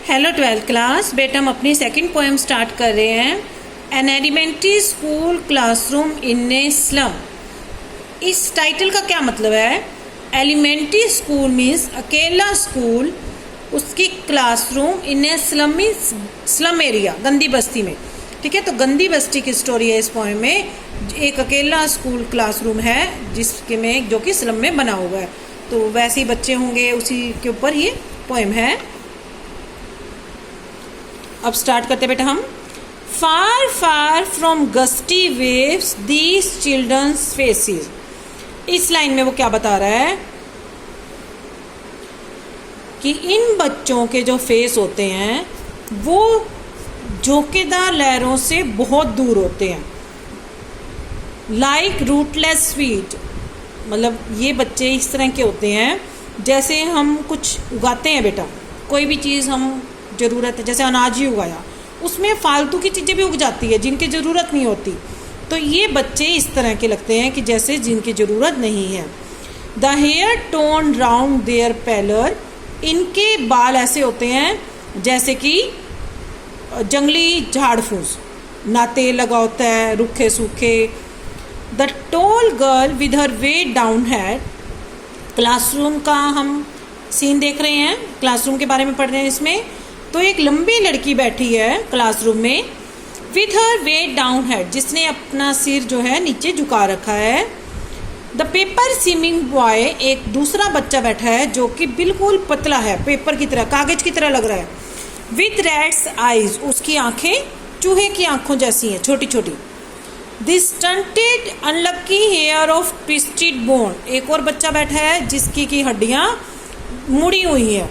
Hello 12th class. बेटा हम अपनी सेकंड पोएम स्टार्ट कर रहे हैं। An elementary school classroom in a slum. इस टाइटल का क्या मतलब है? एलिमेंट्री स्कूल मीन्स अकेला स्कूल, उसकी classroom in a slum means slum area, गंदी बस्ती में। ठीक है, तो गंदी बस्ती की स्टोरी है इस पोएम में। एक अकेला स्कूल क्लासरूम है जिसके में जो कि स्लम में बना हुआ है, तो वैसे ही बच्चे होंगे, उसी के ऊपर ये पोएम है। अब स्टार्ट करते बेटा हम। Far far from gusty waves these childrens faces. इस लाइन में वो क्या बता रहा है कि इन बच्चों के जो फेस होते हैं वो झोंकेदार लहरों से बहुत दूर होते हैं। लाइक रूटलेस स्वीट, मतलब ये बच्चे इस तरह के होते हैं जैसे हम कुछ उगाते हैं बेटा, कोई भी चीज़ हम ज़रूरत है, जैसे अनाज ही उगाया, उसमें फालतू की चीज़ें भी उग जाती है जिनकी ज़रूरत नहीं होती। तो ये बच्चे इस तरह के लगते हैं कि जैसे जिनकी ज़रूरत नहीं है। The hair torn round their pallor, इनके बाल ऐसे होते हैं जैसे कि जंगली झाड़ फूस, ना तेल लगा होता है, रूखे सूखे। The tall girl with her weighed down head. Classroom का हम सीन देख रहे हैं, क्लासरूम के बारे में पढ़ रहे हैं इसमें। तो एक लंबी लड़की बैठी है क्लासरूम में, with her weighed down head, जिसने अपना सिर जो है नीचे झुका रखा है। द पेपर सीमिंग बॉय, एक दूसरा बच्चा बैठा है जो कि बिल्कुल पतला है, पेपर की तरह, कागज की तरह लग रहा है। विथ रैट्स आईज, उसकी आंखें चूहे की आंखों जैसी हैं, छोटी छोटी। This stunted unlucky heir of twisted bone, एक और बच्चा बैठा है जिसकी की हड्डियां मुड़ी हुई है।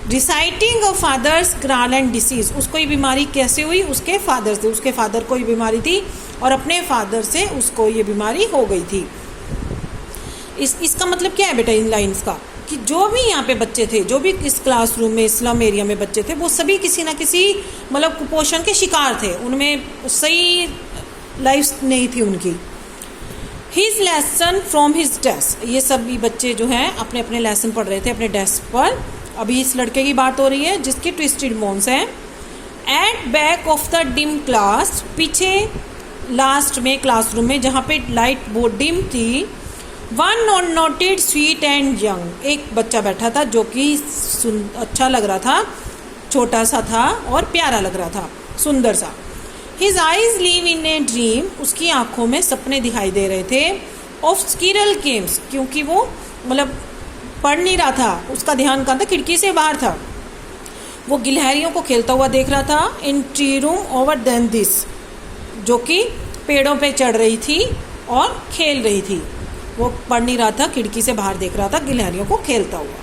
Reciting of father's gnarled and disease, उसको ये बीमारी कैसे हुई? उसके फादर से, उसके फादर को ये बीमारी थी और अपने फादर से उसको ये बीमारी हो गई थी। इसका मतलब क्या है बेटा इन लाइंस का? कि जो भी यहाँ पे बच्चे थे, जो भी इस क्लासरूम में स्लम एरिया में बच्चे थे, वो सभी किसी ना किसी मतलब कुपोषण के शिकार थे, उनमें सही लाइफ नहीं थी उनकी। His lesson from his desk, ये सभी बच्चे जो हैं अपने अपने लेसन पढ़ रहे थे अपने डेस्क पर। अभी इस लड़के की बात हो रही है जिसकी ट्विस्टेड बोन्स हैं। At back of the dim class, पीछे लास्ट में क्लासरूम में जहाँ पे लाइट बहुत डिम थी। One not noted sweet and young, एक बच्चा बैठा था जो कि अच्छा लग रहा था, छोटा सा था और प्यारा लग रहा था, सुंदर सा। His eyes live in a dream, उसकी आंखों में सपने दिखाई दे रहे थे। ऑफ स्किरल गेम्स, क्योंकि वो मतलब पढ़ नहीं रहा था, उसका ध्यान कहाँ था? खिड़की से बाहर था, वो गिलहरियों को खेलता हुआ देख रहा था। In tree room over than this, जो कि पेड़ों पे चढ़ रही थी और खेल रही थी, वो पढ़ नहीं रहा था, खिड़की से बाहर देख रहा था गिलहरियों को खेलता हुआ।